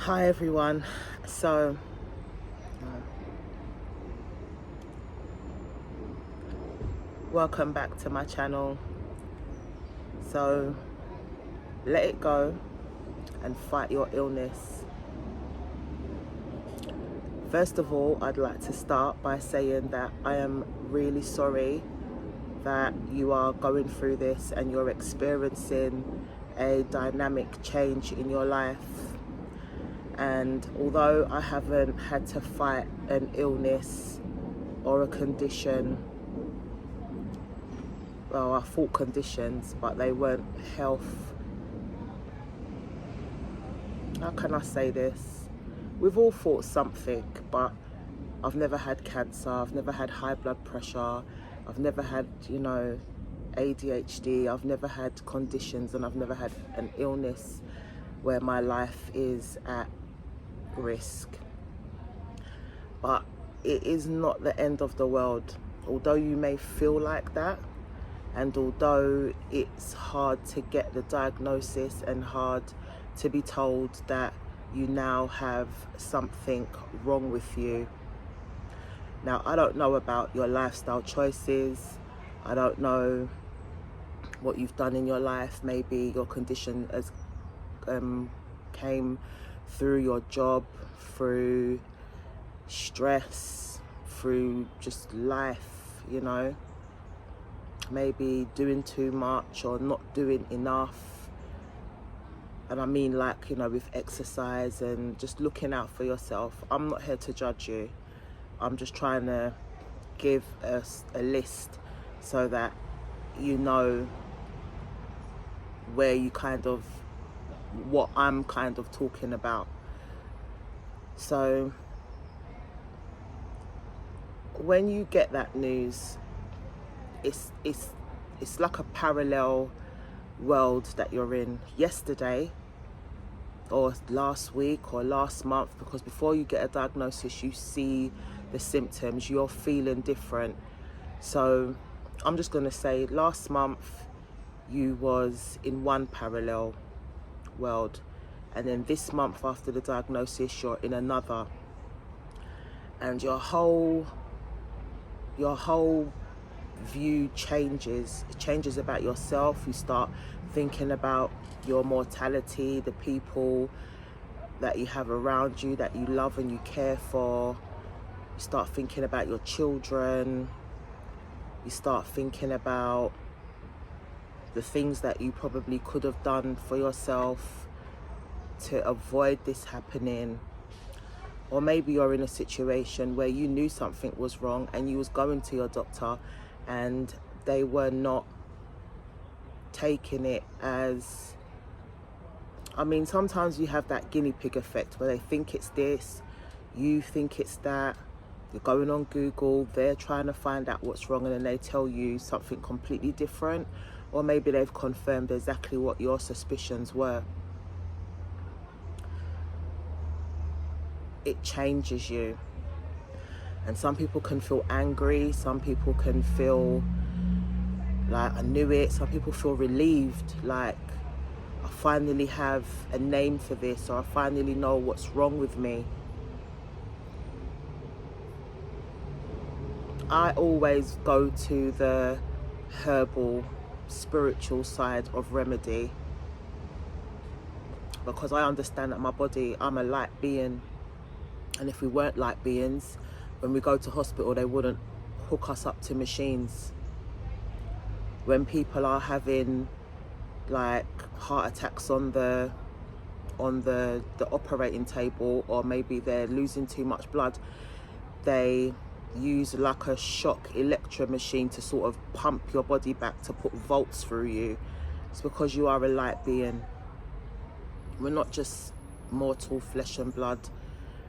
Hi everyone. So welcome back to my channel. So let it go and fight your illness. First of all, I'd like to start by saying that I am really sorry that you are going through this and you're experiencing a dynamic change in your life. And although I haven't had to fight an illness or a condition, well, I fought conditions, but they weren't health. How can I say this? We've all fought something, but I've never had cancer, I've never had high blood pressure, I've never had, ADHD, I've never had conditions, and I've never had an illness where my life is at risk. But it is not the end of the world. Although you may feel like that, and although it's hard to get the diagnosis and hard to be told that you now have something wrong with you. Now, I don't know about your lifestyle choices. I don't know what you've done in your life. Maybe your condition has came through your job, through stress, through just life, maybe doing too much or not doing enough. And I mean, like, with exercise and just looking out for yourself. I'm not here to judge you. I'm just trying to give us a list so that you know where what I'm kind of talking about. So when you get that news, it's like a parallel world that you're in. Yesterday or last week or last month, because before you get a diagnosis you see the symptoms, you're feeling different. So I'm just going to say last month you was in one parallel world, and then this month after the diagnosis you're in another, and your whole view changes. It changes about yourself. You start thinking about your mortality, the people that you have around you that you love and you care for. You start thinking about your children. You start thinking about the things that you probably could have done for yourself to avoid this happening. Or maybe you're in a situation where you knew something was wrong and you was going to your doctor and they were not taking it as, sometimes you have that guinea pig effect where they think it's this, you think it's that. You're going on Google, they're trying to find out what's wrong, and then they tell you something completely different, or maybe they've confirmed exactly what your suspicions were. It changes you. And some people can feel angry, some people can feel like, I knew it. Some people feel relieved, like, I finally have a name for this, or I finally know what's wrong with me. I always go to the herbal, spiritual side of remedy, because I understand that my body, I'm a light being. And if we weren't light beings, when we go to hospital, they wouldn't hook us up to machines. When people are having like heart attacks on the operating table, or maybe they're losing too much blood, they use like a shock electro machine to sort of pump your body back, to put volts through you. It's because you are a light being. We're not just mortal flesh and blood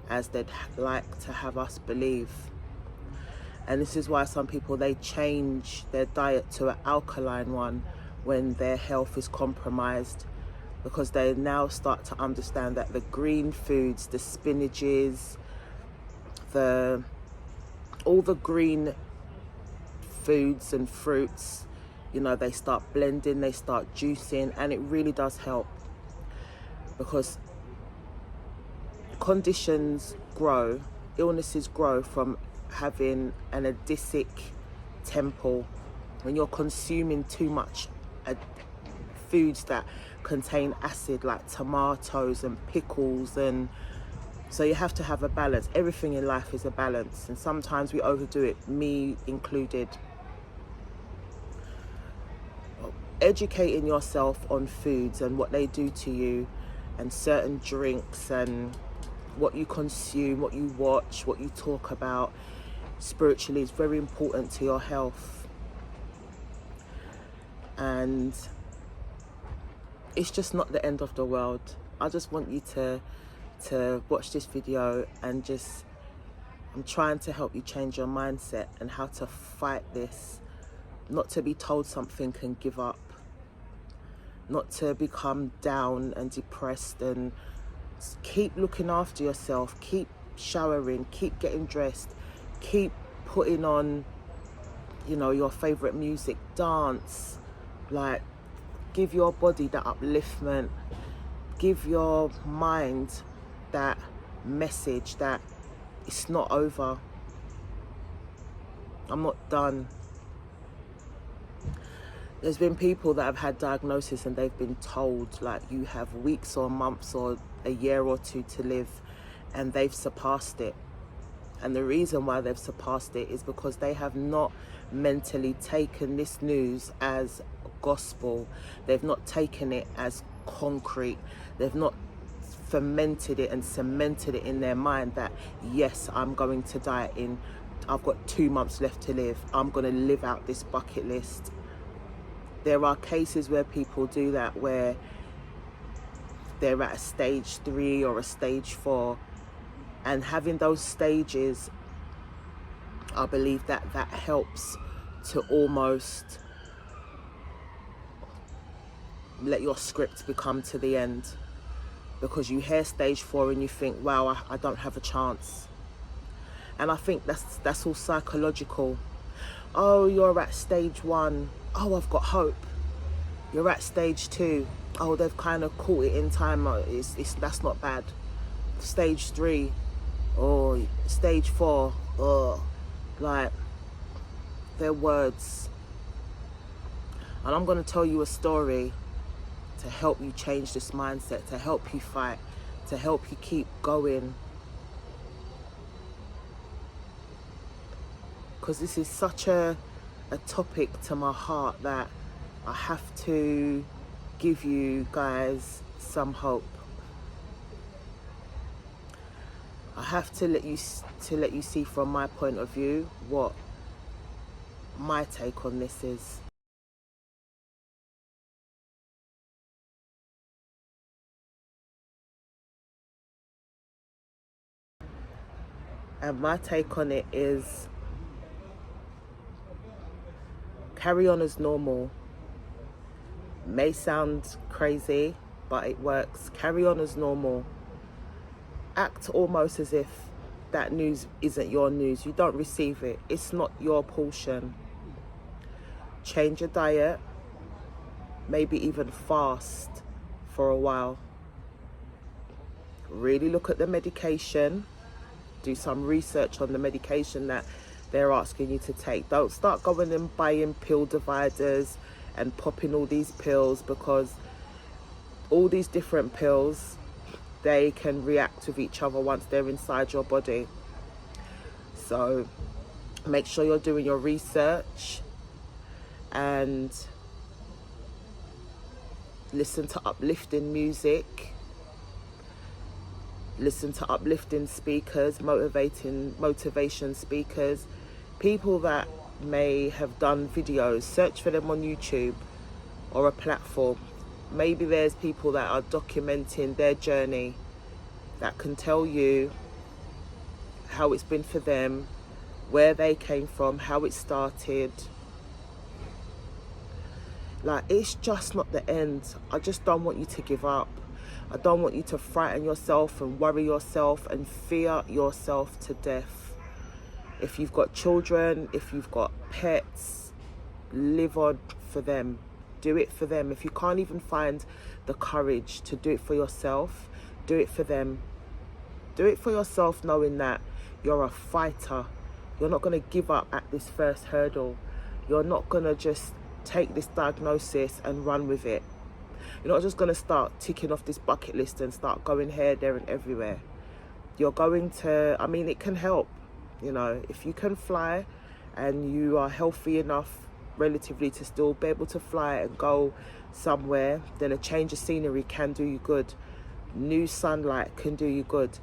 as they'd like to have us believe. And this is why some people, they change their diet to an alkaline one when their health is compromised, because they now start to understand that the green foods, the spinaches, all the green foods and fruits, they start blending, they start juicing, and it really does help. Because conditions grow, illnesses grow from having an acidic temple, when you're consuming too much foods that contain acid, like tomatoes and pickles. And so you have to have a balance. Everything in life is a balance, and sometimes we overdo it, me included. Educating yourself on foods and what they do to you, and certain drinks, and what you consume, what you watch, what you talk about spiritually is very important to your health. And it's just not the end of the world. I just want you to watch this video, and I'm trying to help you change your mindset and how to fight this, not to be told something and give up, not to become down and depressed, and keep looking after yourself, keep showering, keep getting dressed, keep putting on, your favorite music, dance, like give your body that upliftment, give your mind that message that it's not over, I'm not done. There's been people that have had diagnosis and they've been told, like, you have weeks or months or a year or two to live, and they've surpassed it. And the reason why they've surpassed it is because they have not mentally taken this news as gospel. They've not taken it as concrete. They've not fermented it and cemented it in their mind that, yes, I'm going to die I've got 2 months left to live. I'm going to live out this bucket list. There are cases where people do that, where they're at a stage 3 or a stage 4, and having those stages, I believe that helps to almost let your script become to the end, because you hear stage 4 and you think, wow, I don't have a chance. And I think that's all psychological. Oh, you're at stage 1. Oh, I've got hope. You're at stage 2. Oh, they've kind of caught it in time. That's not bad. Stage 3. Oh, stage 4. Oh, like, they're words. And I'm going to tell you a story to help you change this mindset, to help you fight, to help you keep going. Because this is such a topic to my heart that I have to give you guys some hope. I have to let you see from my point of view what my take on this is. And my take on it is, carry on as normal. May sound crazy, but it works. Carry on as normal. Act almost as if that news isn't your news. You don't receive it. It's not your portion. Change your diet. Maybe even fast for a while. Really look at the medication. Do some research on the medication that they're asking you to take. Don't start going and buying pill dividers and popping all these pills, because all these different pills, they can react with each other once they're inside your body. So make sure you're doing your research and listen to uplifting music. Listen to uplifting speakers, motivation speakers, people that may have done videos. Search for them on YouTube or a platform. Maybe there's people that are documenting their journey that can tell you how it's been for them, where they came from, how it started. Like, it's just not the end. I just don't want you to give up. I don't want you to frighten yourself and worry yourself and fear yourself to death. If you've got children, if you've got pets, live on for them. Do it for them. If you can't even find the courage to do it for yourself, do it for them. Do it for yourself, knowing that you're a fighter. You're not going to give up at this first hurdle. You're not going to just take this diagnosis and run with it. You're not just going to start ticking off this bucket list and start going here, there and everywhere. You're going to, I mean, it can help. You know, if you can fly and you are healthy enough relatively to still be able to fly and go somewhere, then a change of scenery can do you good. New sunlight can do you good.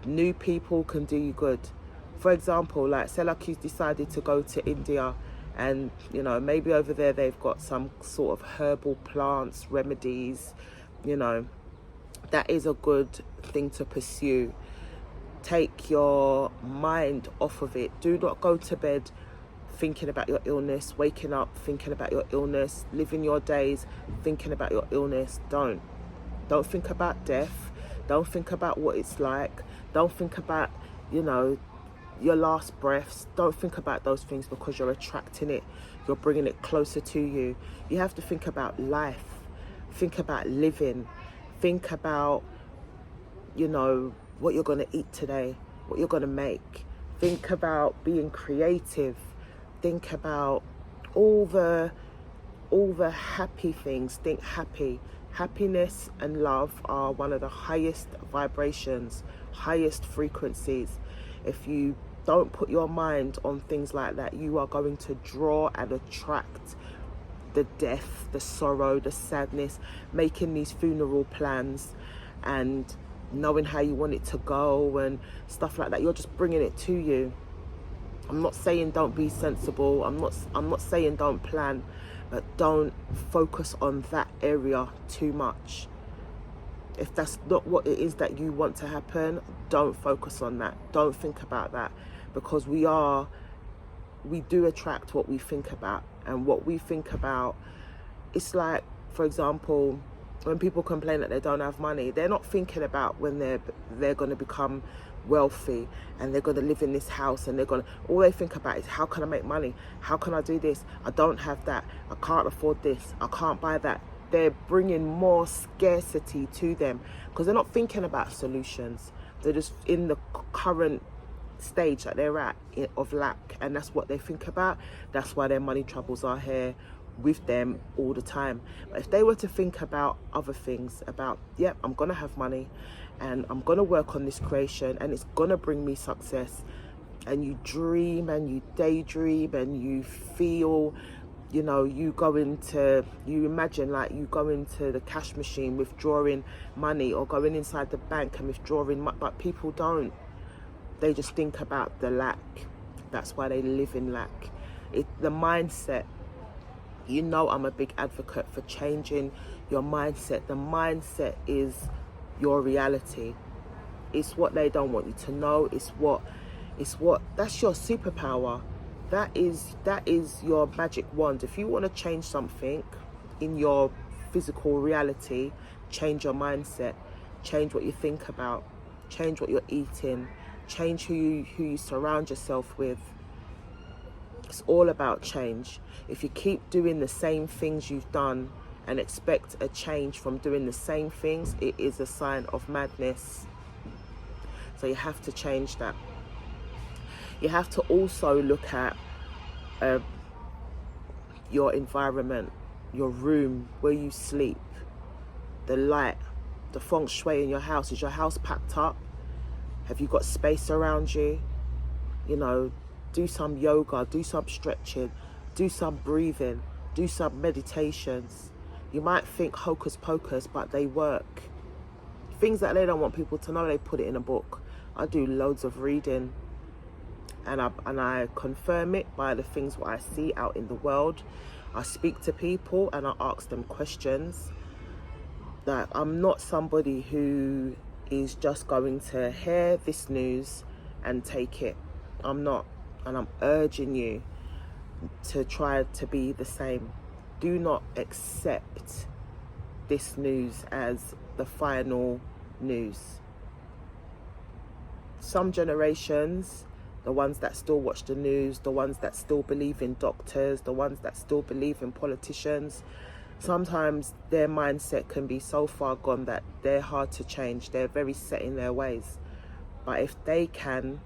New people can do you good. For example, like say like you decided to go to India, and you know, maybe over there they've got some sort of herbal plants, remedies, you know, that is a good thing to pursue. Take your mind off of it. Do not go to bed thinking about your illness, waking up thinking about your illness, living your days thinking about your illness. Don't think about death. Don't think about what it's like. Don't think about, you know, your last breaths. Don't think about those things, because you're attracting it. You're bringing it closer to you. You have to think about life. Think about living. Think about, you know, what you're going to eat today, what you're going to make. Think about being creative. Think about all the happy things. Think happy. Happiness and love are one of the highest vibrations, highest frequencies. If you don't put your mind on things like that, you are going to draw and attract the death, the sorrow, the sadness, making these funeral plans and knowing how you want it to go and stuff like that. You're just bringing it to you. I'm not saying don't be sensible. I'm not saying don't plan, but don't focus on that area too much. If that's not what it is that you want to happen, don't focus on that. Don't think about that, because we do attract what we think about. And what we think about, it's like, for example, when people complain that they don't have money, they're not thinking about when they're going to become wealthy and they're going to live in this house, and all they think about is, how can I make money? How can I do this? I don't have that. I can't afford this. I can't buy that. They're bringing more scarcity to them because they're not thinking about solutions. They're just in the current stage that they're at of lack, and that's what they think about. That's why their money troubles are here with them all the time. But if they were to think about other things, about, yep, I'm gonna have money and I'm gonna work on this creation and it's gonna bring me success, and you dream and you daydream and you feel, you know, you imagine like you go into the cash machine withdrawing money, or going inside the bank and withdrawing money. But people don't. They just think about the lack. That's why they live in lack. The mindset, you know, I'm a big advocate for changing your mindset. The mindset is your reality. It's what they don't want you to know. That's your superpower. That is your magic wand. If you want to change something in your physical reality, change your mindset. Change what you think about. Change what you're eating. Change who you surround yourself with. It's all about change. If you keep doing the same things you've done and expect a change from doing the same things, it is a sign of madness. So you have to change that. You have to also look at your environment, your room, where you sleep, the light, the feng shui in your house. Is your house packed up? Have you got space around you? You know, do some yoga, do some stretching, do some breathing, do some meditations. You might think hocus pocus, but they work. Things that they don't want people to know, they put it in a book. I do loads of reading, and I confirm it by the things what I see out in the world. I speak to people and I ask them questions. That I'm not somebody who is just going to hear this news and take it. I'm not. And I'm urging you to try to be the same. Do not accept this news as the final news. Some generations, the ones that still watch the news, the ones that still believe in doctors, the ones that still believe in politicians, sometimes their mindset can be so far gone that they're hard to change. They're very set in their ways. But if they can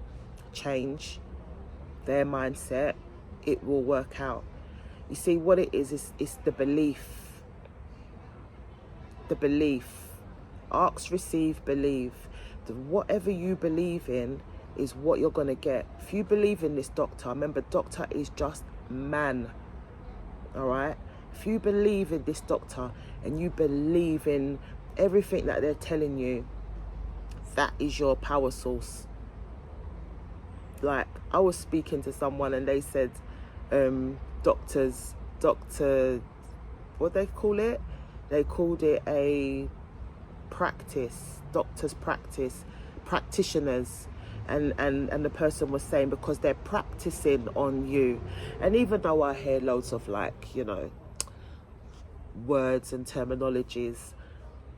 change their mindset, it will work out. You see, what it is it's the belief. The belief. Ask, receive, believe. Whatever you believe in is what you're going to get. If you believe in this doctor, remember, doctor is just man. All right? If you believe in this doctor and you believe in everything that they're telling you, that is your power source. Like, I was speaking to someone and they said, what they call it? They called it a practice, doctor's practice, practitioners. And the person was saying, because they're practicing on you. And even though I hear loads of, like, you know, words and terminologies,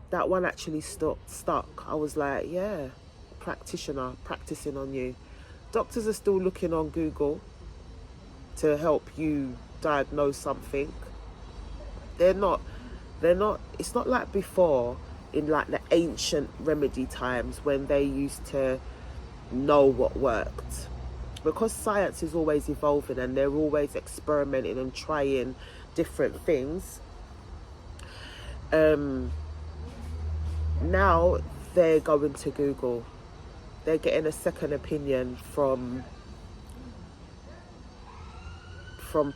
that one actually stuck. I was like, yeah, practitioner, practicing on you. Doctors are still looking on Google to help you diagnose something. They're not, it's not like before, in like the ancient remedy times when they used to know what worked. Because science is always evolving and they're always experimenting and trying different things. Now they're going to Google. They're getting a second opinion from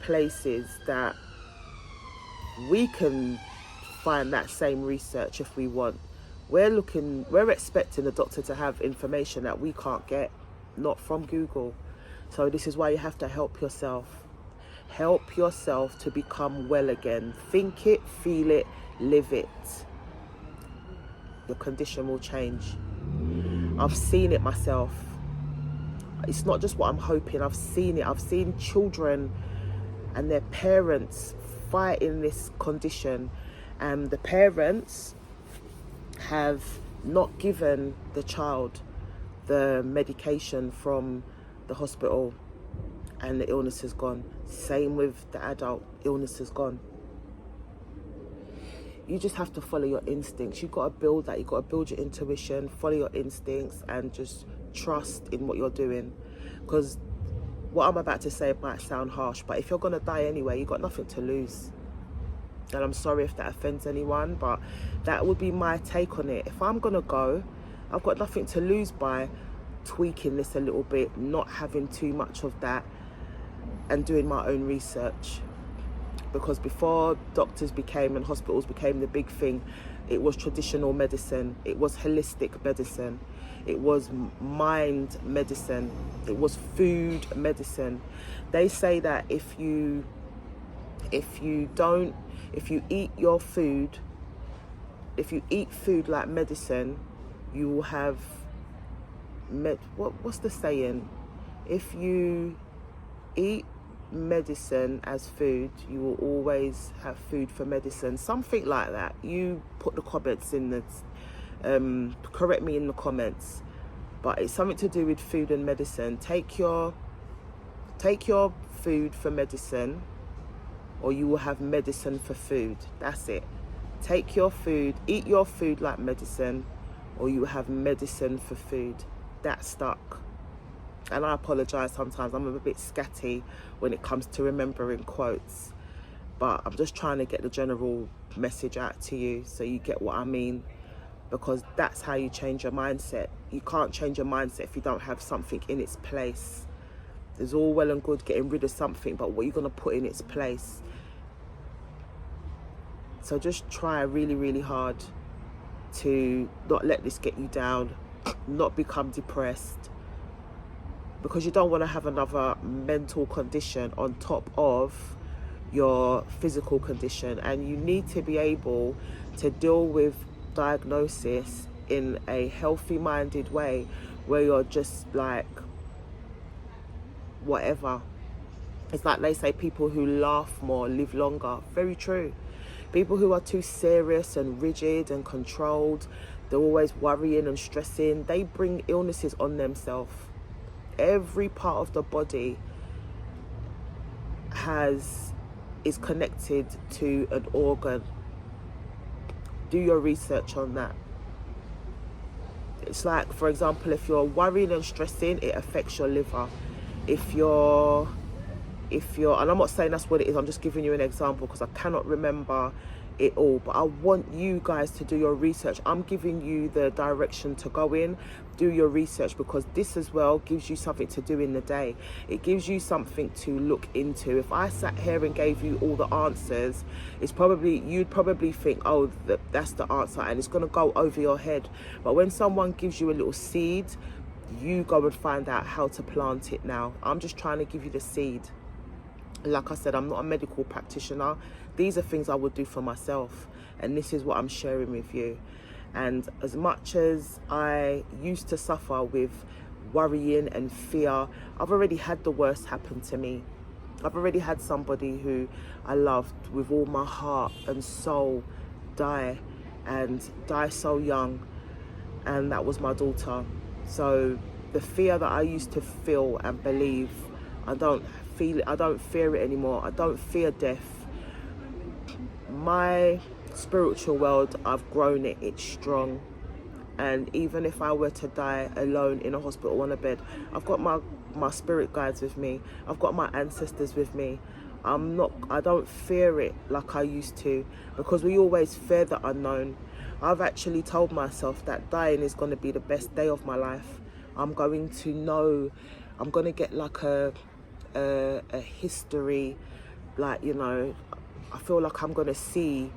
places that we can find that same research if we want. We're expecting the doctor to have information that we can't get, not from Google. So this is why you have to help yourself. Help yourself to become well again. Think it, feel it, live it. Your condition will change. I've seen it myself. It's not just what I'm hoping, I've seen it. I've seen children and their parents fighting this condition, and the parents have not given the child the medication from the hospital, and the illness has gone. Same with the adult, illness has gone. You just have to follow your instincts. You've got to build that. You've got to build your intuition, follow your instincts, and just trust in what you're doing. Because what I'm about to say might sound harsh, but if you're going to die anyway, you've got nothing to lose. And I'm sorry if that offends anyone, but that would be my take on it. If I'm going to go, I've got nothing to lose by tweaking this a little bit, not having too much of that, and doing my own research. Because before doctors became and hospitals became the big thing, it was traditional medicine, it was holistic medicine, it was mind medicine, it was food medicine. They say that if you eat food like medicine, you will have what's the saying? If you eat medicine as food, you will always have food for medicine, something like that. You put the comments in the correct me in the comments, but it's something to do with food and medicine. Take your food for medicine, or you will have medicine for food. That's it. Take your food, eat your food like medicine, or you will have medicine for food. That stuck. And I apologise sometimes, I'm a bit scatty when it comes to remembering quotes. But I'm just trying to get the general message out to you so you get what I mean. Because that's how you change your mindset. You can't change your mindset if you don't have something in its place. It's all well and good getting rid of something, but what are you going to put in its place? So just try really, really hard to not let this get you down, not become depressed, because you don't want to have another mental condition on top of your physical condition. And you need to be able to deal with diagnosis in a healthy minded way, where you're just like, whatever. It's like they say, people who laugh more live longer. Very true. People who are too serious and rigid and controlled, they're always worrying and stressing, they bring illnesses on themselves. Every part of the body is connected to an organ. Do your research on that. It's like, for example, if you're worrying and stressing, it affects your liver. If you're, and I'm not saying that's what it is, I'm just giving you an example because I cannot remember it all, but I want you guys to do your research. I'm giving you the direction to go in, do your research, because this as well gives you something to do in the day. It gives you something to look into. If I sat here and gave you all the answers, you'd probably think, oh, that's the answer, and it's going to go over your head. But when someone gives you a little seed, you go and find out how to plant it. Now I'm just trying to give you the seed. Like I said, I'm not a medical practitioner. These are things I would do for myself, and this is what I'm sharing with you. And as much as I used to suffer with worrying and fear, I've already had the worst happen to me. I've already had somebody who I loved with all my heart and soul die, and die so young, and that was my daughter. So the fear that I used to feel and believe, I don't feel it. I don't fear it anymore. I don't fear death. My spiritual world, I've grown it. It's strong. And even if I were to die alone in a hospital on a bed, I've got my spirit guides with me. I've got my ancestors with me. I don't fear it like I used to, because we always fear the unknown. I've actually told myself that dying is going to be the best day of my life. I'm going to know, I'm going to get like a history, like, you know, I feel like I'm going to see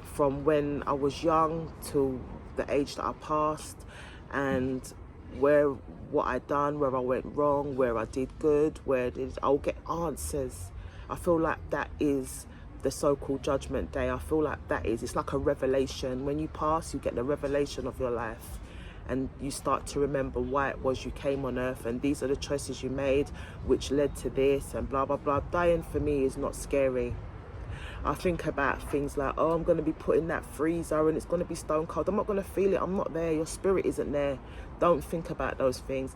from when I was young to the age that I passed, and what I done, where I went wrong, where I did good, I'll get answers. I feel like that is the so-called judgment day. I feel like it's like a revelation. When you pass, you get the revelation of your life, and you start to remember why it was you came on earth, and these are the choices you made which led to this, and blah blah blah. Dying for me is not scary. I think about things like, oh, I'm going to be put in that freezer and it's going to be stone cold. I'm not going to feel it. I'm not there. Your spirit isn't there. Don't think about those things.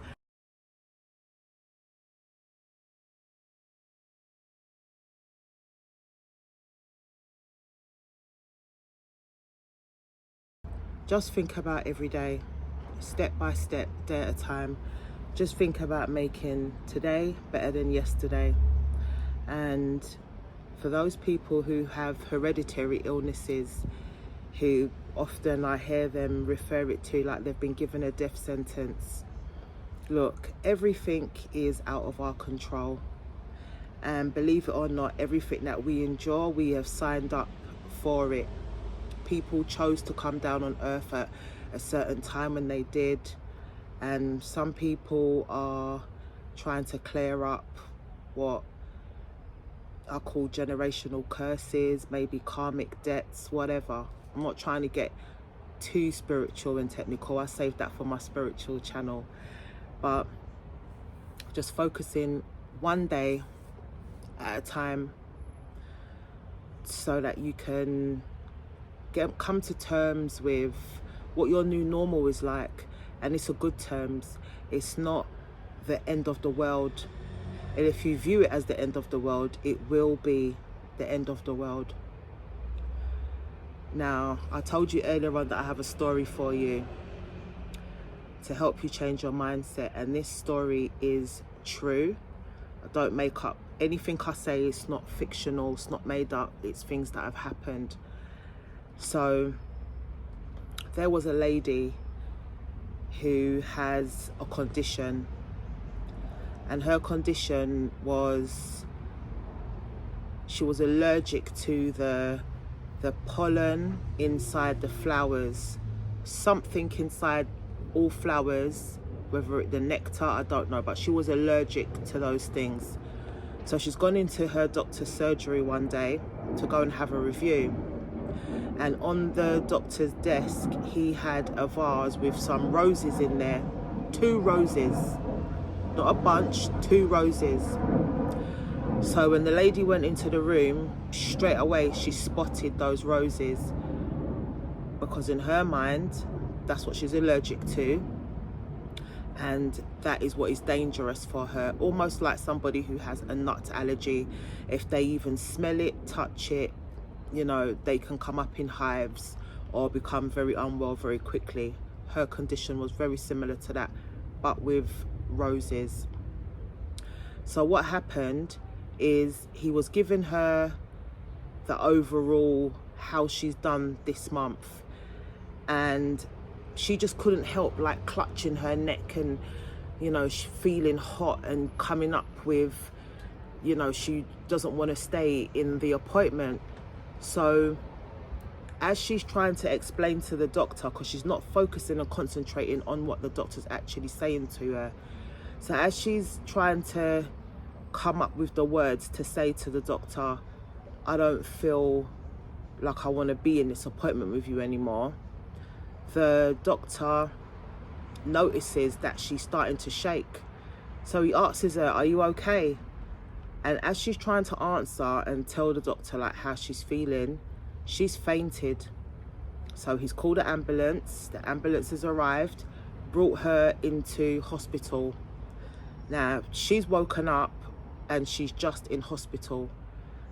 Just think about every day, step by step, day at a time. Just think about making today better than yesterday. And for those people who have hereditary illnesses, who often I hear them refer it to like they've been given a death sentence. Look, everything is out of our control. And believe it or not, everything that we endure, we have signed up for it. People chose to come down on earth at a certain time when they did. And some people are trying to clear up what I call generational curses, maybe karmic debts, whatever. I'm not trying to get too spiritual and technical. I saved that for my spiritual channel. But just focusing one day at a time so that you can come to terms with what your new normal is like. And it's a good terms. It's not the end of the world. And if you view it as the end of the world, it will be the end of the world. Now, I told you earlier on that I have a story for you to help you change your mindset. And this story is true. I don't make up anything I say. It's not fictional. It's not made up. It's things that have happened. So there was a lady who has a condition, and her condition was she was allergic to the pollen inside the flowers, something inside all flowers, whether it's the nectar, I don't know, but she was allergic to those things. So she's gone into her doctor's surgery one day to go and have a review, and on the doctor's desk he had a vase with some roses in there, 2 roses, not a bunch, 2 roses. So when the lady went into the room, straight away she spotted those roses, because in her mind that's what she's allergic to, and that is what is dangerous for her. Almost like somebody who has a nut allergy. If they even smell it, touch it, you know, they can come up in hives or become very unwell very quickly. her condition was very similar to that, but with roses. So what happened is he was giving her the overall how she's done this month, and she just couldn't help like clutching her neck and, you know, she feeling hot and coming up with, you know, she doesn't want to stay in the appointment. So as she's trying to explain to the doctor, because she's not focusing and concentrating on what the doctor's actually saying to her, so as she's trying to come up with the words to say to the doctor, I don't feel like I want to be in this appointment with you anymore, the doctor notices that she's starting to shake. So he asks her, are you okay? And as she's trying to answer and tell the doctor like how she's feeling, she's fainted. So he's called an ambulance. The ambulance has arrived, brought her into hospital. Now she's woken up and she's just in hospital.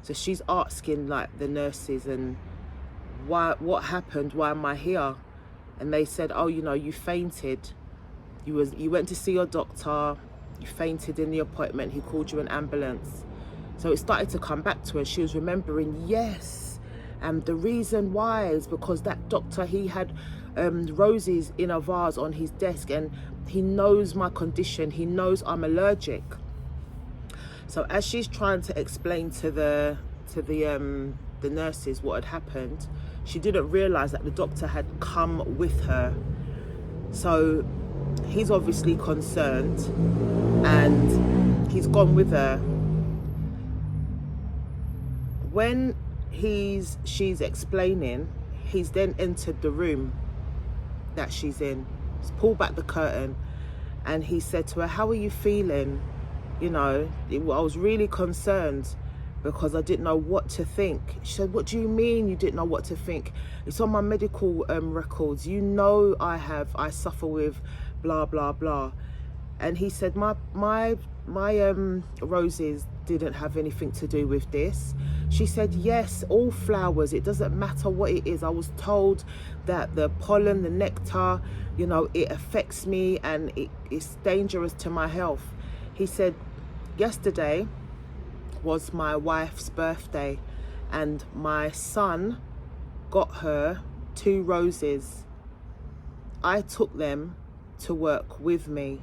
So she's asking like the nurses, and what happened? Why am I here? And they said, oh, you know, you fainted. You went to see your doctor, you fainted in the appointment, he called you an ambulance. So it started to come back to her. She was remembering, yes, and the reason why is because that doctor, he had roses in a vase on his desk, and he knows my condition, he knows I'm allergic. So as she's trying to explain to the nurses what had happened, she didn't realize that the doctor had come with her. So he's obviously concerned and he's gone with her. When she's explaining, he's then entered the room that she's in. He's pulled back the curtain and he said to her, how are you feeling? You know, I was really concerned because I didn't know what to think. She said, what do you mean you didn't know what to think? It's on my medical records. You know I suffer with blah, blah, blah. And he said, my roses didn't have anything to do with this. She said, yes, all flowers, it doesn't matter what it is. I was told that the pollen, the nectar, you know, it affects me and it's dangerous to my health. He said, yesterday was my wife's birthday and my son got her 2 roses. I took them to work with me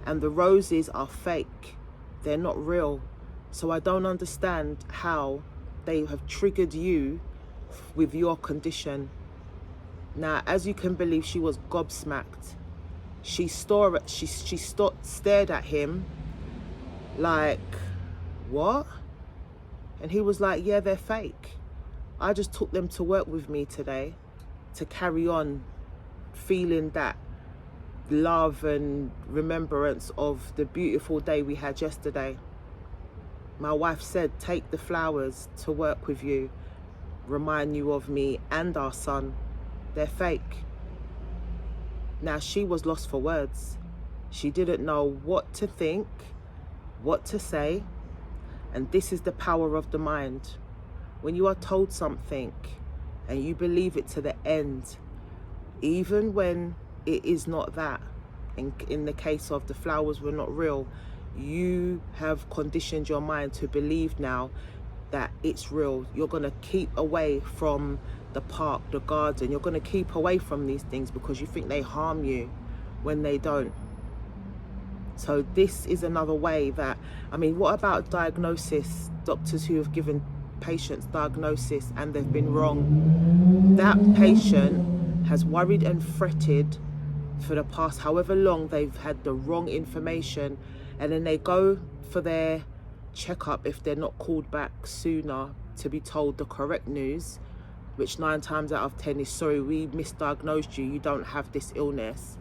and the roses are fake. They're not real. So I don't understand how they have triggered you with your condition. Now, as you can believe, she was gobsmacked. She stared at him like, what? And he was like, yeah, they're fake. I just took them to work with me today to carry on feeling that love and remembrance of the beautiful day we had yesterday. My wife said, take the flowers to work with you, remind you of me and our son. They're fake. Now, she was lost for words. She didn't know what to think, what to say, and this is the power of the mind. When you are told something and you believe it to the end, even when it is not that, in the case of the flowers were not real, you have conditioned your mind to believe now that it's real. You're going to keep away from the park, the garden. You're going to keep away from these things because you think they harm you when they don't. So this is another way that, I mean, what about diagnosis? Doctors who have given patients diagnosis and they've been wrong. That patient has worried and fretted for the past however long they've had the wrong information, and then they go for their checkup if they're not called back sooner to be told the correct news, which 9 times out of 10 is, sorry, we misdiagnosed you, you don't have this illness.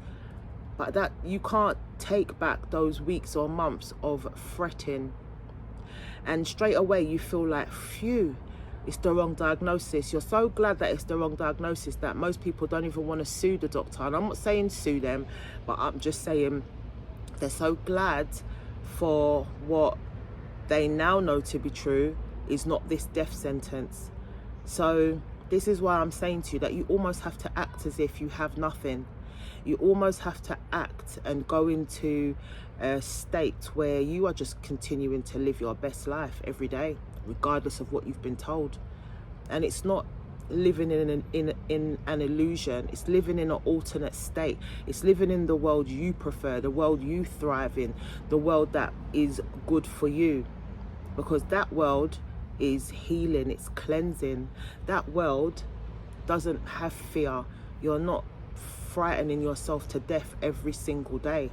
But that, you can't take back those weeks or months of fretting, and straight away you feel like, phew, it's the wrong diagnosis. You're so glad that it's the wrong diagnosis that most people don't even want to sue the doctor. And I'm not saying sue them, but I'm just saying they're so glad for what they now know to be true is not this death sentence. So this is why I'm saying to you that you almost have to act as if you have nothing. You almost have to act and go into a state where you are just continuing to live your best life every day, regardless of what you've been told. And it's not living in an illusion. It's living in an alternate state. It's living in the world you prefer, the world you thrive in, the world that is good for you. Because that world is healing, it's cleansing. That world doesn't have fear. You're not frightening yourself to death every single day.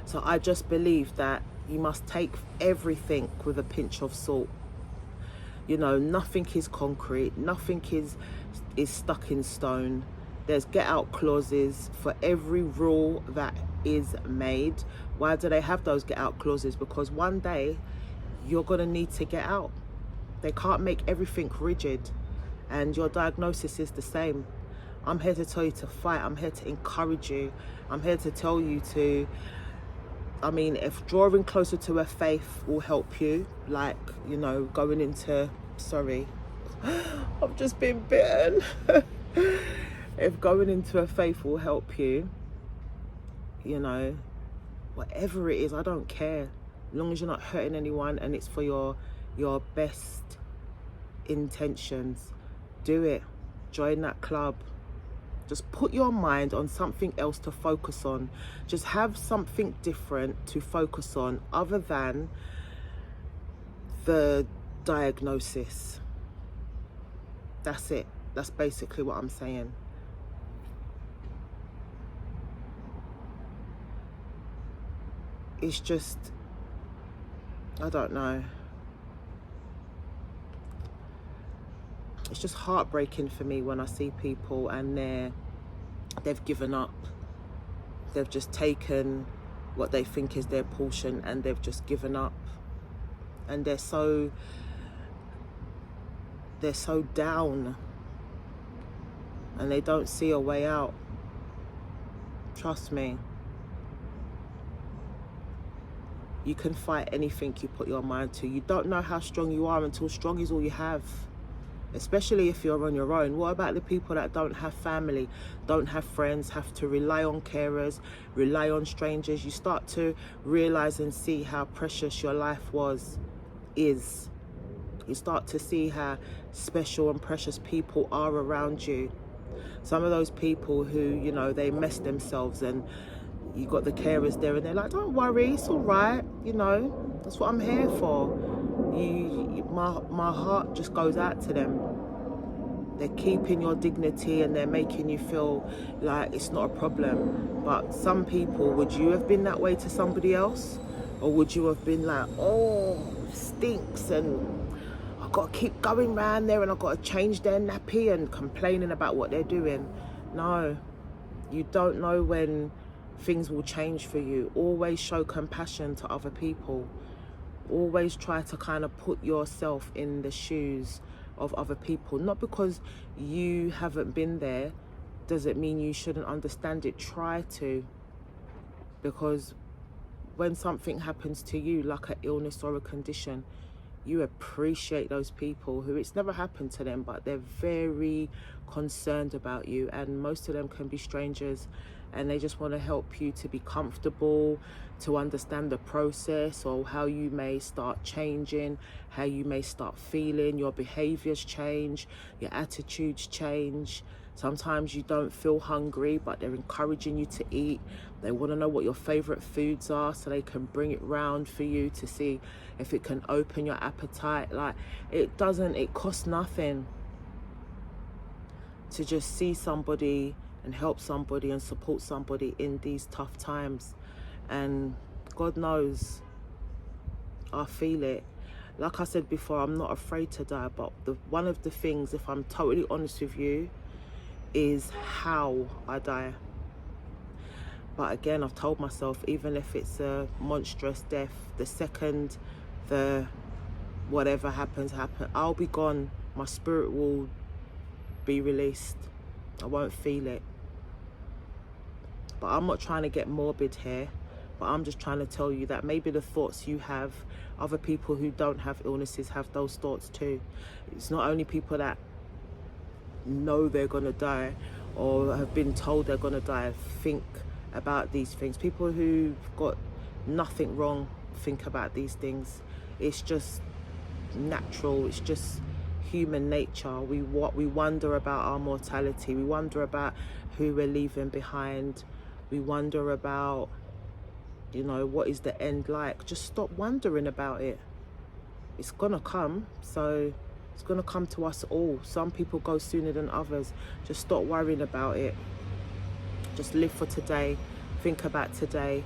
So I just believe that you must take everything with a pinch of salt. You know, nothing is concrete, nothing is stuck in stone. There's get out clauses for every rule that is made. Why do they have those get out clauses? Because one day you're gonna need to get out. They can't make everything rigid, and your diagnosis is the same. I'm here to tell you to fight. I'm here to encourage you. I'm here to tell you to, I mean, if drawing closer to a faith will help you, like, you know, going into, sorry, I've just been bitten. If going into a faith will help you, you know, whatever it is, I don't care. As long as you're not hurting anyone and it's for your best intentions, do it. Join that club. Just put your mind on something else to focus on. Just have something different to focus on other than the diagnosis. That's it. That's basically what I'm saying. It's just, I don't know. It's just heartbreaking for me when I see people and they've given up. They've just taken what they think is their portion and they've just given up. And they're so down and they don't see a way out. Trust me. You can fight anything you put your mind to. You don't know how strong you are until strong is all you have. Especially if you're on your own. What about the people that don't have family, don't have friends, have to rely on carers, rely on strangers? You start to realize and see how precious your life is. You start to see how special and precious people are around you. Some of those people who, you know, they mess themselves and you got the carers there and they're like, don't worry, it's all right, you know, that's what I'm here for. My heart just goes out to them. They're keeping your dignity and they're making you feel like it's not a problem. But some people, would you have been that way to somebody else? Or would you have been like, oh, stinks and I've got to keep going round there and I've got to change their nappy and complaining about what they're doing? No, you don't know when things will change for you. Always show compassion to other people. Always try to kind of put yourself in the shoes of other people. Not because you haven't been there doesn't mean you shouldn't understand it. Try to. Because when something happens to you, like an illness or a condition, you appreciate those people who it's never happened to them, but they're very concerned about you, and most of them can be strangers, and they just want to help you to be comfortable, to understand the process or how you may start changing, how you may start feeling, your behaviors change, your attitudes change. Sometimes you don't feel hungry, but they're encouraging you to eat. They want to know what your favorite foods are so they can bring it round for you to see if it can open your appetite. Like, it costs nothing to just see somebody and help somebody and support somebody in these tough times. And God knows, I feel it. Like I said before, I'm not afraid to die, but one of the things, if I'm totally honest with you, is how I die. But again, I've told myself, even if it's a monstrous death, the second the whatever happens, I'll be gone. My spirit will be released. I won't feel it. But I'm not trying to get morbid here, but I'm just trying to tell you that maybe the thoughts you have, other people who don't have illnesses have those thoughts too. It's not only people that know they're gonna die or have been told they're going to die think about these things. People who've got nothing wrong think about these things. It's just natural. It's just human nature. We wonder about our mortality. We wonder about who we're leaving behind. We wonder about, you know, what is the end like. Just stop wondering about it. It's gonna come, so it's gonna come to us all. Some people go sooner than others. Just stop worrying about it. Just live for today. Think about today.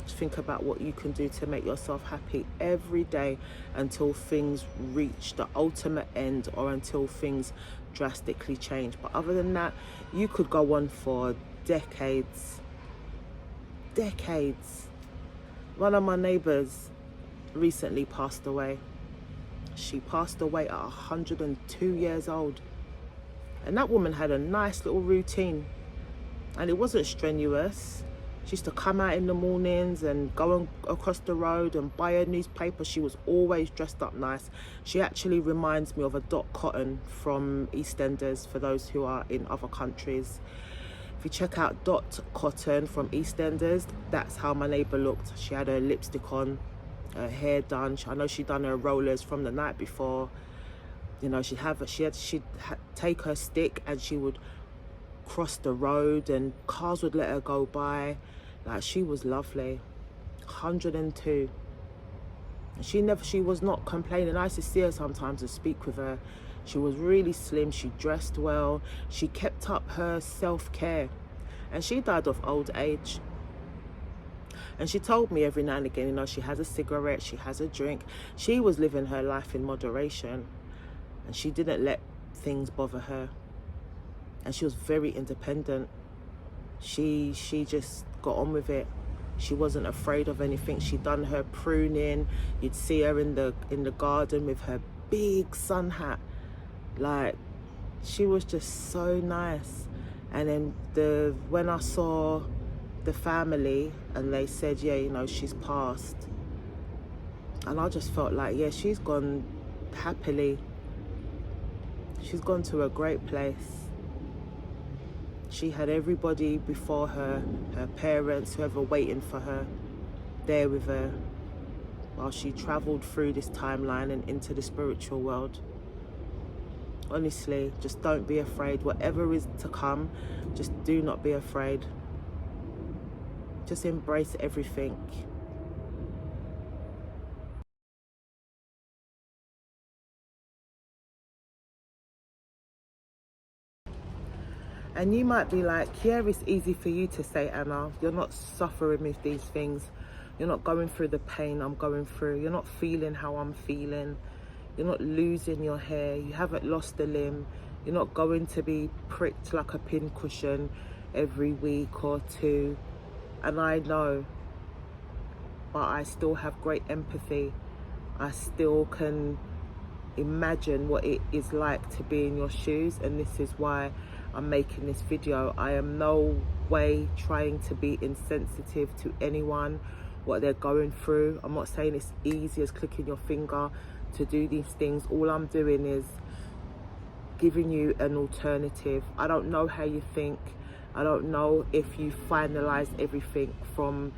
Just think about what you can do to make yourself happy every day until things reach the ultimate end, or until things drastically change. But other than that, you could go on for decades. One of my neighbors recently passed away. She passed away at 102 years old. And that woman had a nice little routine. And it wasn't strenuous. She used to come out in the mornings and go across the road and buy a newspaper. She was always dressed up nice. She actually reminds me of a Dot Cotton from EastEnders, for those who are in other countries. If you check out Dot Cotton from EastEnders, that's how my neighbour looked. She had her lipstick on, her hair done. I know she'd done her rollers from the night before. You know, she'd take her stick and she would cross the road and cars would let her go by. Like, she was lovely. 102. She was not complaining. I used to see her sometimes and speak with her. She was really slim. She dressed well. She kept up her self-care. And she died of old age. And she told me every now and again, you know, she has a cigarette, she has a drink. She was living her life in moderation. And she didn't let things bother her. And she was very independent. She just got on with it. She wasn't afraid of anything. She'd done her pruning. You'd see her in the garden with her big sun hat. Like, she was just so nice. And then when I saw the family and they said, yeah, you know, she's passed, and I just felt like, yeah, she's gone happily. She's gone to a great place. She had everybody before her, her parents, whoever waiting for her, there with her while she travelled through this timeline and into the spiritual world. Honestly, just don't be afraid. Whatever is to come, just do not be afraid. Just embrace everything. And you might be like, yeah, it's easy for you to say, Anna. You're not suffering with these things. You're not going through the pain I'm going through. You're not feeling how I'm feeling. You're not losing your hair. You haven't lost a limb. You're not going to be pricked like a pincushion every week or two. And I know, but I still have great empathy. I still can imagine what it is like to be in your shoes, and this is why I'm making this video. I am no way trying to be insensitive to anyone, what they're going through. I'm not saying it's easy as clicking your finger to do these things. All I'm doing is giving you an alternative. I don't know how you think. I don't know if you finalized everything from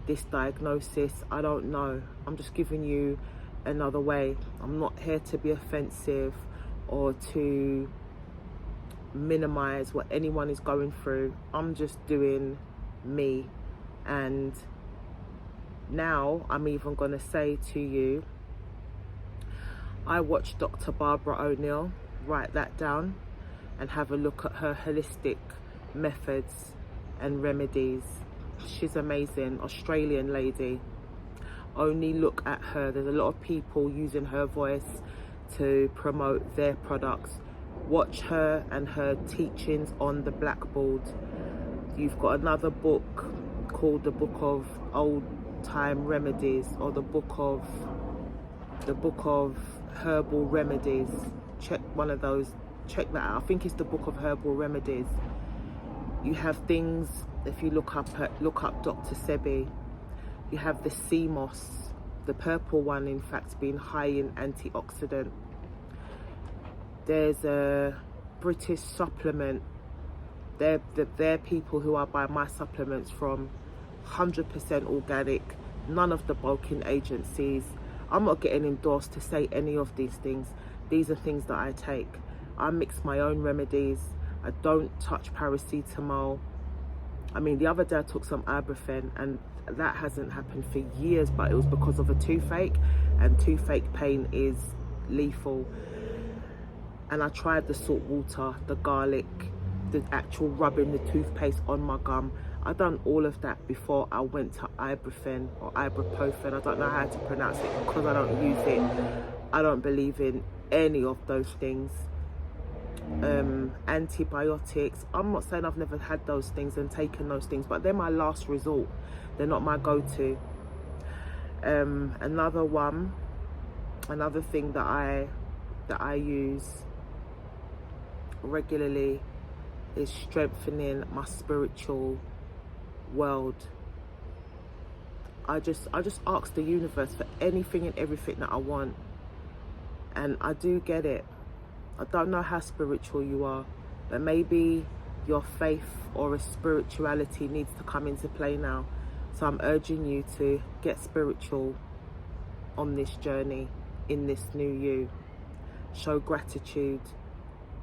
this diagnosis. I don't know. I'm just giving you another way. I'm not here to be offensive or to minimize what anyone is going through. I'm just doing me. And now I'm even going to say to you, I watched Dr. Barbara O'Neill. Write that down and have a look at her holistic methods and remedies. She's amazing. Australian lady. Only look at her. There's a lot of people using her voice to promote their products. Watch her and her teachings on the blackboard. You've got another book called the Book of Old Time Remedies, or the Book of Herbal Remedies. Check one of those. Check that out. I think it's the Book of Herbal Remedies. You have things, if you look up Dr. Sebi, you have the sea moss, the purple one, in fact, being high in antioxidant. There's a British supplement They're people who I buy my supplements from, 100% organic, none of the bulking agencies. I'm not getting endorsed to say any of these things. These are things that I take. I mix my own remedies. I don't touch paracetamol. I mean, the other day I took some ibuprofen, and that hasn't happened for years, but it was because of a toothache, and toothache pain is lethal. And I tried the salt water, the garlic, the actual rubbing the toothpaste on my gum. I done all of that before I went to ibuprofen or ibuprofen. I don't know how to pronounce it because I don't use it. I don't believe in any of those things. Antibiotics, I'm not saying I've never had those things and taken those things, but they're my last resort. They're not my go-to. Another thing that I use regularly is strengthening my spiritual world. I just ask the universe for anything and everything that I want, and I do get it. I don't know how spiritual you are, but maybe your faith or a spirituality needs to come into play now. So I'm urging you to get spiritual on this journey, in this new you. Show gratitude,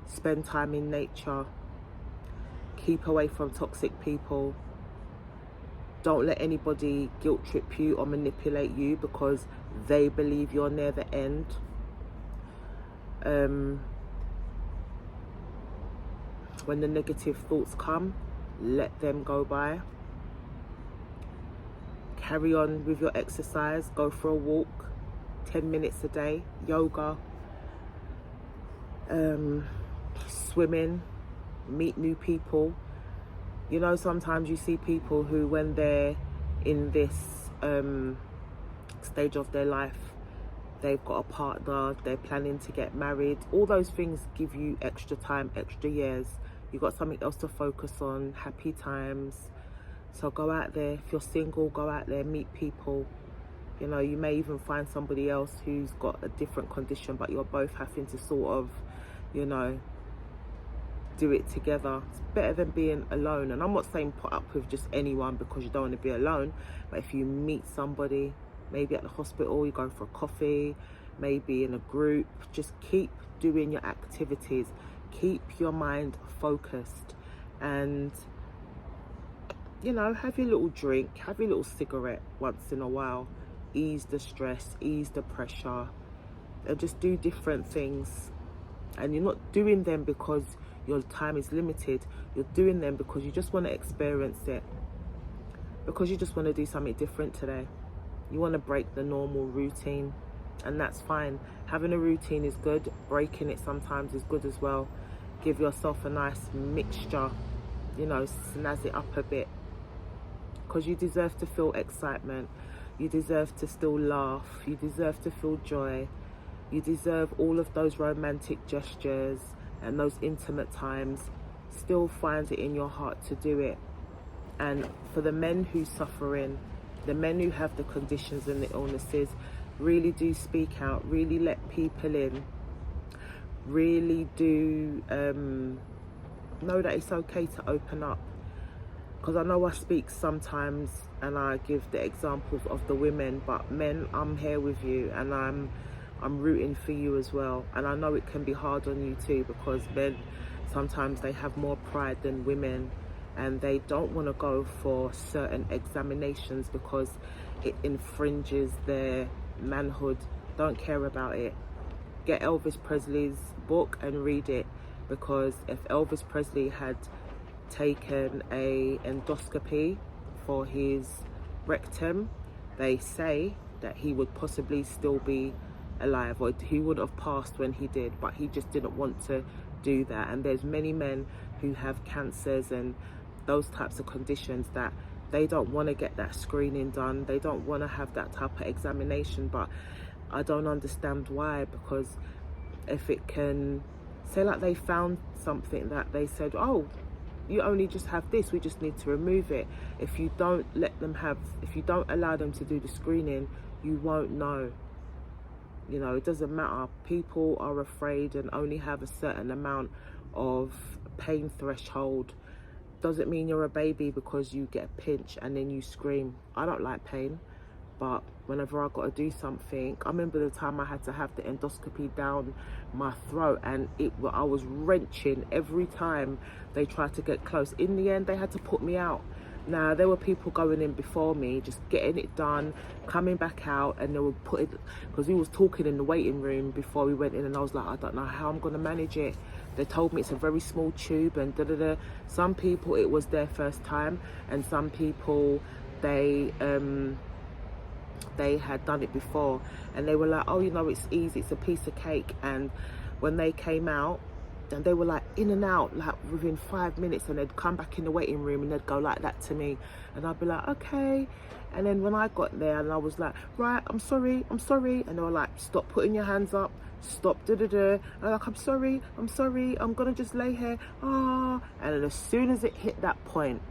spend time in nature, keep away from toxic people. Don't let anybody guilt trip you or manipulate you because they believe you're near the end. When the negative thoughts come, let them go by. Carry on with your exercise. Go for a walk, 10 minutes a day. Yoga, swimming, meet new people. You know, sometimes you see people who, when they're in this stage of their life, they've got a partner, they're planning to get married. All those things give you extra time, extra years. You've got something else to focus on, happy times. So go out there. If you're single, go out there, meet people. You know, you may even find somebody else who's got a different condition, but you're both having to sort of, you know, do it together. It's better than being alone. And I'm not saying put up with just anyone because you don't want to be alone, but if you meet somebody, maybe at the hospital, you go for a coffee, maybe in a group, just keep doing your activities. Keep your mind focused, and, you know, have your little drink, have your little cigarette once in a while. Ease the stress, ease the pressure, and just do different things. And you're not doing them because your time is limited. You're doing them because you just want to experience it, because you just want to do something different today. You want to break the normal routine, and that's fine. Having a routine is good. Breaking it sometimes is good as well. Give yourself a nice mixture, you know, snazz it up a bit, because you deserve to feel excitement. You deserve to still laugh. You deserve to feel joy. You deserve all of those romantic gestures and those intimate times. Still find it in your heart to do it. And for the men who suffering, the men who have the conditions and the illnesses, really do speak out, really let people in, really do know that it's okay to open up. Because I know I speak sometimes and I give the examples of the women, but men, I'm here with you, and I'm rooting for you as well. And I know it can be hard on you too, because men, sometimes they have more pride than women, and they don't want to go for certain examinations because it infringes their manhood. Don't care about it. Get Elvis Presley's book and read it, because if Elvis Presley had taken a endoscopy for his rectum, they say that he would possibly still be alive, or he would have passed when he did, but he just didn't want to do that. And there's many men who have cancers and those types of conditions that they don't want to get that screening done. They don't want to have that type of examination, but I don't understand why. Because if it can, say like they found something that they said, oh, you only just have this, we just need to remove it. If you don't allow them to do the screening, you won't know. You know, it doesn't matter. People are afraid and only have a certain amount of pain threshold doesn't mean you're a baby because you get a pinch and then you scream. I don't like pain, but whenever I got to do something, I remember the time I had to have the endoscopy down my throat, and I was wrenching every time they tried to get close. In the end, they had to put me out. Now, there were people going in before me, just getting it done, coming back out, and they would put it, because we was talking in the waiting room before we went in, and I was like, I don't know how I'm going to manage it. They told me it's a very small tube, and da-da-da. Some people, it was their first time, and some people, they had done it before, and they were like, oh, you know, it's easy, it's a piece of cake. And when they came out, and they were like in and out like within 5 minutes, and they'd come back in the waiting room and they'd go like that to me, and I'd be like, okay. And then when I got there and I was like, right, I'm sorry, and they were like, stop putting your hands up, stop, da-da-da. And I'm like, I'm sorry, I'm gonna just lay here, and then as soon as it hit that point,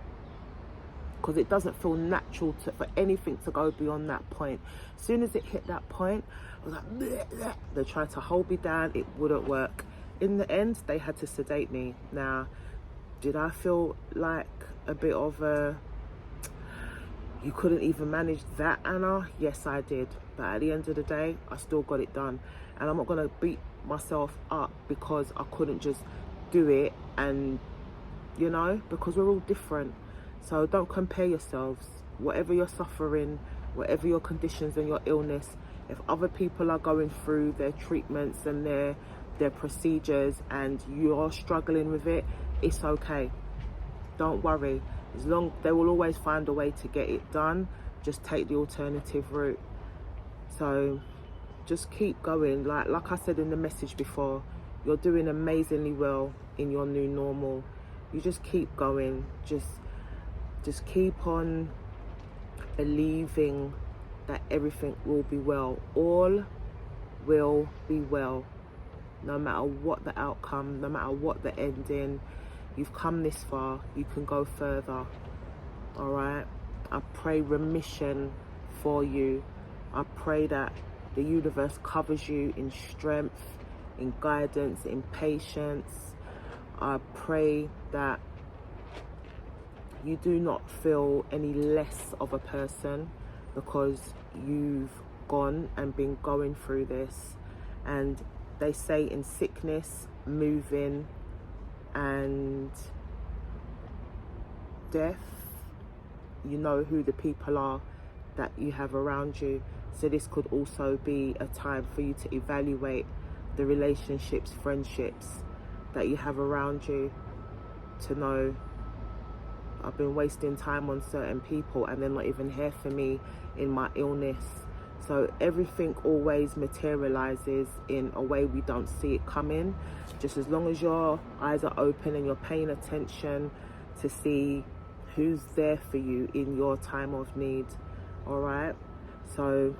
because it doesn't feel natural for anything to go beyond that point, as soon as it hit that point, I was like, bleh, bleh. They tried to hold me down, it wouldn't work. In the end, they had to sedate me. Now, did I feel like a bit of a, you couldn't even manage that, Anna? Yes, I did. But at the end of the day, I still got it done. And I'm not going to beat myself up because I couldn't just do it, and, you know, because we're all different. So don't compare yourselves. Whatever you're suffering, whatever your conditions and your illness, if other people are going through their treatments and their procedures and you're struggling with it, it's okay. Don't worry. As long, they will always find a way to get it done. Just take the alternative route. So just keep going. Like I said in the message before, you're doing amazingly well in your new normal. You just keep going. Just keep on believing that everything will be well. All will be well. No matter what the outcome, no matter what the ending, you've come this far, you can go further. All right? I pray remission for you. I pray that the universe covers you in strength, in guidance, in patience. I pray that you do not feel any less of a person because you've gone and been going through this. And they say in sickness, moving, and death, you know who the people are that you have around you. So this could also be a time for you to evaluate the relationships, friendships that you have around you, to know, I've been wasting time on certain people and they're not even here for me in my illness. So everything always materializes in a way we don't see it coming. Just as long as your eyes are open and you're paying attention to see who's there for you in your time of need. All right. So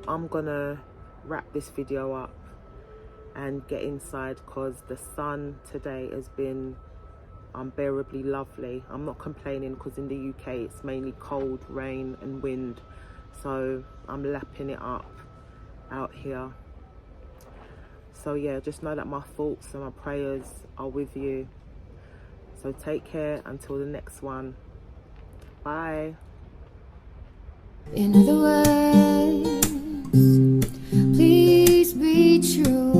I'm gonna wrap this video up and get inside because the sun today has been unbearably lovely. I'm not complaining because in the UK it's mainly cold, rain and wind. So I'm lapping it up out here. So yeah, just know that my thoughts and my prayers are with you. So take care until the next one. Bye. In other words, please be true.